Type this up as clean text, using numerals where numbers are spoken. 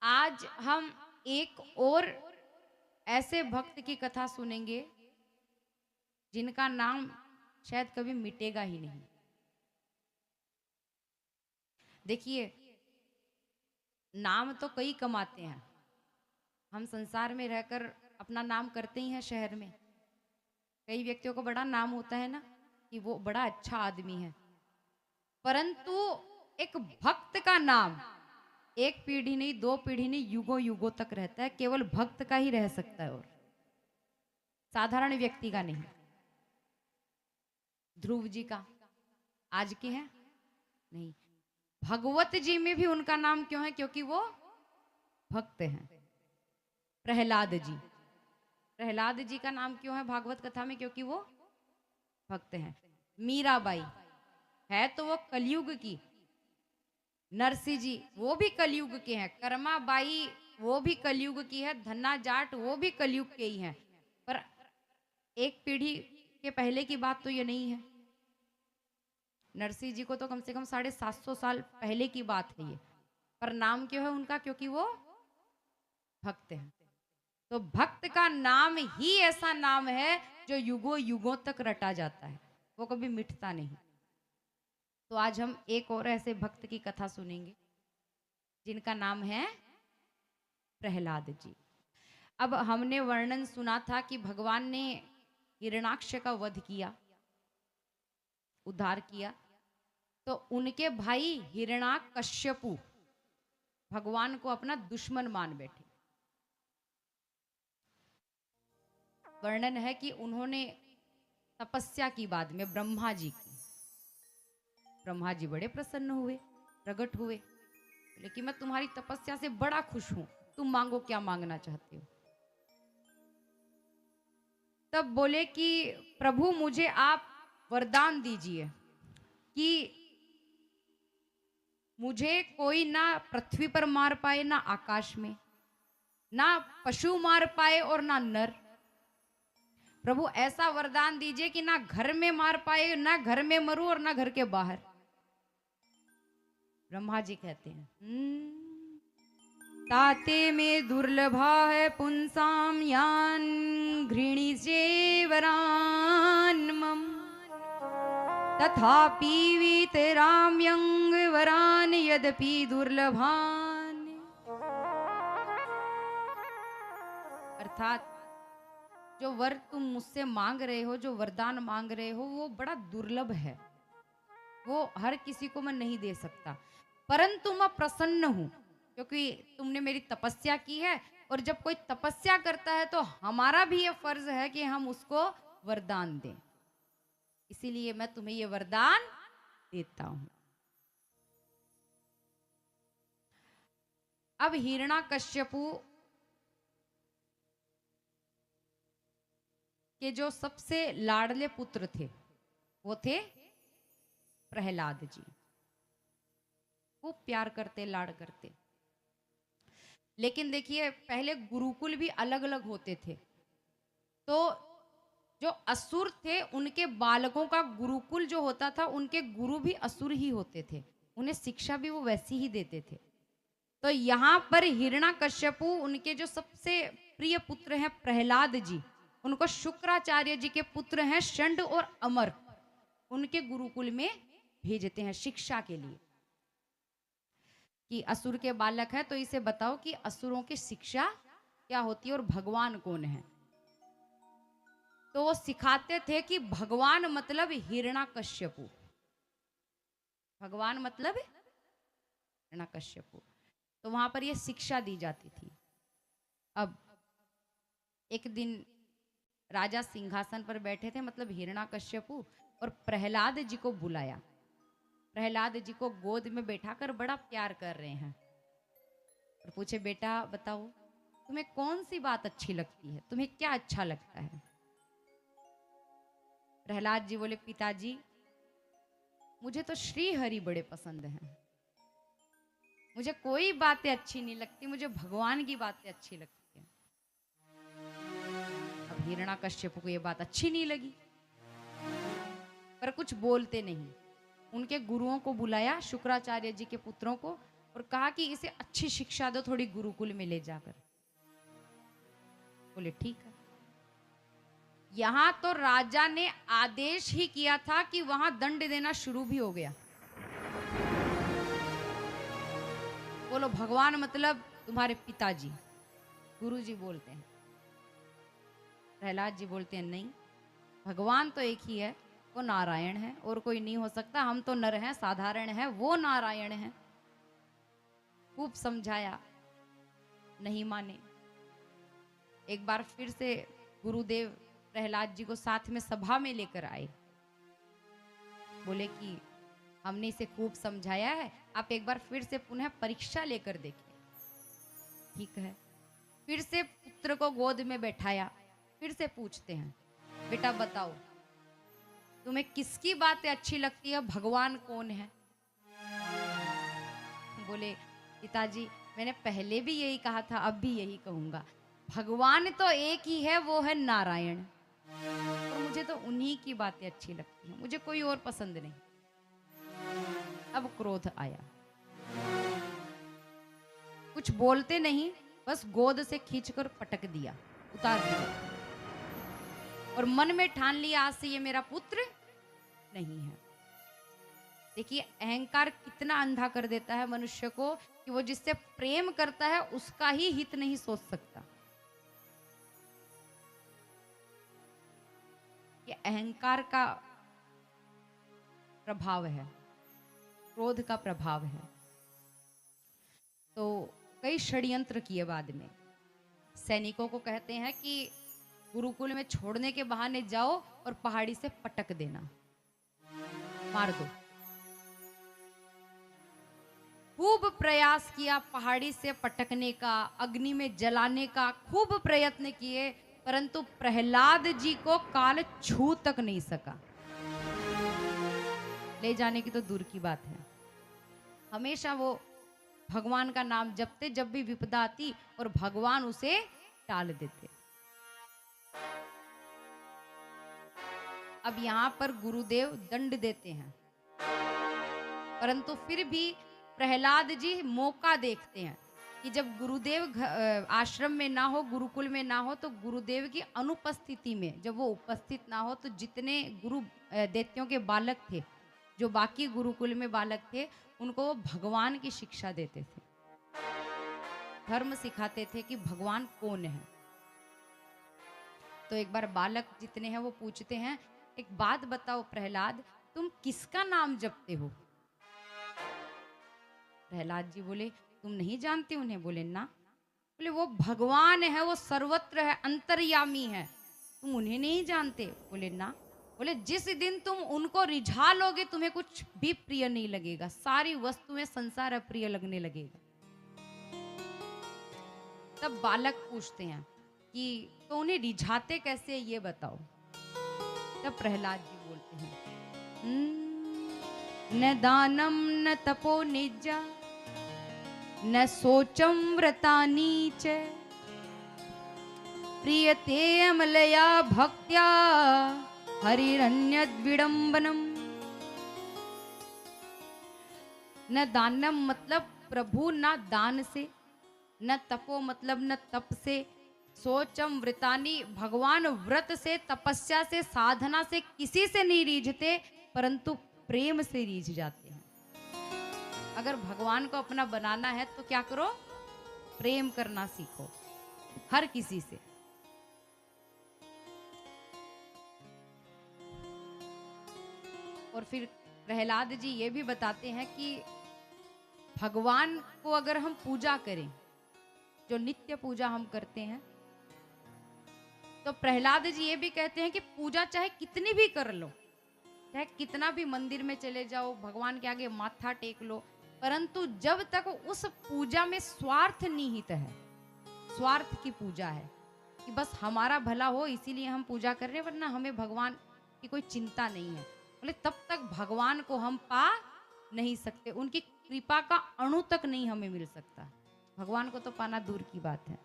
आज हम एक और ऐसे भक्त की कथा सुनेंगे जिनका नाम शायद कभी मिटेगा ही नहीं। देखिए, नाम तो कई कमाते हैं। हम संसार में रहकर अपना नाम करते ही हैं शहर में। कई व्यक्तियों को बड़ा नाम होता है ना कि वो बड़ा अच्छा आदमी है, परंतु एक भक्त का नाम एक पीढ़ी नहीं, दो पीढ़ी नहीं, युगों युगों तक रहता है। केवल भक्त का ही रह सकता है और साधारण व्यक्ति का नहीं। ध्रुव जी का आज के हैं नहीं, भगवत जी में भी उनका नाम क्यों है? क्योंकि वो भक्त हैं। प्रहलाद जी, प्रहलाद जी का नाम क्यों है भागवत कथा में? क्योंकि वो भक्त हैं। मीराबाई है तो वो कलयुग की। नरसिंह जी वो भी कलयुग के हैं। कर्माबाई वो भी कलयुग की है। धन्ना जाट वो भी कलयुग के ही हैं। पर एक पीढ़ी के पहले की बात तो ये नहीं है। नरसिंह जी को तो कम से कम 750 साल पहले की बात है ये। पर नाम क्यों है उनका? क्योंकि वो भक्त हैं। तो भक्त का नाम ही ऐसा नाम है जो युगों युगों तक रटा जाता है, वो कभी मिटता नहीं। तो आज हम एक और ऐसे भक्त की कथा सुनेंगे जिनका नाम है प्रहलाद जी। अब हमने वर्णन सुना था कि भगवान ने हिरणाक्ष का वध किया, उद्धार किया, तो उनके भाई हिरणाकश्यपु भगवान को अपना दुश्मन मान बैठे। वर्णन है कि उन्होंने तपस्या की बाद में ब्रह्मा जी की। ब्रह्मा जी बड़े प्रसन्न हुए, प्रकट हुए, बोले कि मैं तुम्हारी तपस्या से बड़ा खुश हूं, तुम मांगो क्या मांगना चाहते हो। तब बोले कि प्रभु मुझे आप वरदान दीजिए कि मुझे कोई ना पृथ्वी पर मार पाए, ना आकाश में, ना पशु मार पाए और ना नर। प्रभु ऐसा वरदान दीजिए कि ना घर में मार पाए, ना घर में मरूं और ना घर के बाहर। ब्रह्मा जी कहते हैं ताते में दुर्लभा है पुंसाम यान घृणी से वरान मम तथापि वीतराम्यंग वरान यद्यपि दुर्लभान। अर्थात जो वर तुम मुझसे मांग रहे हो, जो वरदान मांग रहे हो, वो बड़ा दुर्लभ है, वो हर किसी को मैं नहीं दे सकता। परंतु मैं प्रसन्न हूं क्योंकि तुमने मेरी तपस्या की है, और जब कोई तपस्या करता है तो हमारा भी ये फर्ज है कि हम उसको वरदान दें। इसीलिए मैं तुम्हें ये वरदान देता हूं। अब हिरणाकश्यपु के जो सबसे लाडले पुत्र थे वो थे प्रहलाद जी। खूब प्यार करते, लाड करते। लेकिन देखिए, पहले गुरुकुल भी अलग अलग होते थे। तो जो असुर थे उनके बालकों का गुरुकुल जो होता था, उनके गुरु भी असुर ही होते थे, उन्हें शिक्षा भी वो वैसी ही देते थे। तो यहाँ पर हिरणाकश्यपु उनके जो सबसे प्रिय पुत्र हैं प्रहलाद जी, उनको शुक्राचार्य जी के पुत्र हैं षंड और अमर, उनके गुरुकुल में भेजते हैं शिक्षा के लिए कि असुर के बालक है तो इसे बताओ कि असुरों की शिक्षा क्या होती है और भगवान कौन है। तो वो सिखाते थे कि भगवान मतलब हिरणाकश्यपु, भगवान मतलब हिरणाकश्यपु। तो वहां पर ये शिक्षा दी जाती थी। अब एक दिन राजा सिंहासन पर बैठे थे, मतलब हिरणाकश्यपु, और प्रहलाद जी को बुलाया। प्रहलाद जी को गोद में बैठाकर बड़ा प्यार कर रहे हैं और पूछे, बेटा बताओ तुम्हें कौन सी बात अच्छी लगती है, तुम्हें क्या अच्छा लगता है। प्रहलाद जी बोले, पिताजी मुझे तो श्री हरि बड़े पसंद हैं, मुझे कोई बातें अच्छी नहीं लगती, मुझे भगवान की बातें अच्छी लगती हैं। अब हिरणाकश्यप को ये बात अच्छी नहीं लगी, पर कुछ बोलते नहीं। उनके गुरुओं को बुलाया, शुक्राचार्य जी के पुत्रों को, और कहा कि इसे अच्छी शिक्षा दो, थोड़ी गुरुकुल में ले जाकर। बोले ठीक है। यहां तो राजा ने आदेश ही किया था कि वहां दंड देना शुरू भी हो गया। बोलो भगवान मतलब तुम्हारे पिताजी, गुरु जी बोलते हैं। प्रहलाद जी बोलते हैं नहीं, भगवान तो एक ही है, वो नारायण है और कोई नहीं हो सकता। हम तो नर हैं, साधारण हैं, वो नारायण है। खूब समझाया, नहीं माने। एक बार फिर से गुरुदेव प्रहलाद जी को साथ में सभा में लेकर आए। बोले कि हमने इसे खूब समझाया है, आप एक बार फिर से पुनः परीक्षा लेकर देखिए। ठीक है। फिर से पुत्र को गोद में बैठाया, फिर से पूछते हैं, बेटा बताओ तुम्हें किसकी बातें अच्छी लगती है, भगवान कौन है? बोले पिताजी मैंने पहले भी यही कहा था, अब भी यही कहूंगा, भगवान तो एक ही है, वो है नारायण, और मुझे तो उन्हीं की बातें अच्छी लगती हैं, मुझे कोई और पसंद नहीं। अब क्रोध आया, कुछ बोलते नहीं, बस गोद से खींचकर पटक दिया, उतार दिया, और मन में ठान लिया आज से ये मेरा पुत्र नहीं है। देखिए अहंकार कितना अंधा कर देता है मनुष्य को कि वो जिससे प्रेम करता है उसका ही हित नहीं सोच सकता। ये अहंकार का प्रभाव है, क्रोध का प्रभाव है। तो कई षड्यंत्र किए बाद में। सैनिकों को कहते हैं कि गुरुकुल में छोड़ने के बहाने जाओ और पहाड़ी से पटक देना, मार दो। खूब प्रयास किया पहाड़ी से पटकने का, अग्नि में जलाने का खूब प्रयत्न किए, परंतु प्रहलाद जी को काल छू तक नहीं सका। ले जाने की तो दूर की बात है। हमेशा वो भगवान का नाम जपते जब भी विपदा आती, और भगवान उसे टाल देते। अब यहां पर गुरुदेव दंड देते हैं, परंतु फिर भी प्रहलाद जी मौका देखते हैं कि जब गुरुदेव आश्रम में ना हो, गुरुकुल में ना हो, तो गुरुदेव की अनुपस्थिति में जब वो उपस्थित ना हो, तो जितने गुरु दैत्यों के बालक थे, जो बाकी गुरुकुल में बालक थे, उनको वो भगवान की शिक्षा देते थे, धर्म सिखाते थे कि भगवान कौन है। तो एक बार बालक जितने हैं वो पूछते हैं, एक बात बताओ प्रहलाद, तुम किसका नाम जपते हो? प्रहलाद जी बोले तुम नहीं जानते उन्हें? बोले ना। बोले वो भगवान है, वो सर्वत्र है, अंतर्यामी है, तुम उन्हें नहीं जानते? बोले ना। बोले जिस दिन तुम उनको रिझा लोगे तुम्हें कुछ भी प्रिय नहीं लगेगा, सारी वस्तुएं संसार अप्रिय लगने लगेगा। तब बालक पूछते हैं कि तो उन्हें रिझाते कैसे, ये बताओ। तब प्रहलाद जी बोलते हैं, न दानम न तपो निज्जा न सोचम व्रतानि च प्रियते अमलया भक्त्या हरिरन्यद् विडम्बनम। न दानम मतलब प्रभु ना दान से, न तपो मतलब न तप से, सोचम व्रतानि भगवान व्रत से, तपस्या से, साधना से किसी से नहीं रीझते, परंतु प्रेम से रीझ जाते हैं। अगर भगवान को अपना बनाना है तो क्या करो? प्रेम करना सीखो हर किसी से। और फिर प्रहलाद जी ये भी बताते हैं कि भगवान को अगर हम पूजा करें, जो नित्य पूजा हम करते हैं, तो प्रहलाद जी ये भी कहते हैं कि पूजा चाहे कितनी भी कर लो, चाहे कितना भी मंदिर में चले जाओ, भगवान के आगे माथा टेक लो, परंतु जब तक उस पूजा में स्वार्थ निहित है, स्वार्थ की पूजा है कि बस हमारा भला हो इसीलिए हम पूजा कर रहे हैं, वरना हमें भगवान की कोई चिंता नहीं है, बोले तब तक भगवान को हम पा नहीं सकते, उनकी कृपा का अणु तक नहीं हमें मिल सकता। भगवान को तो पाना दूर की बात है।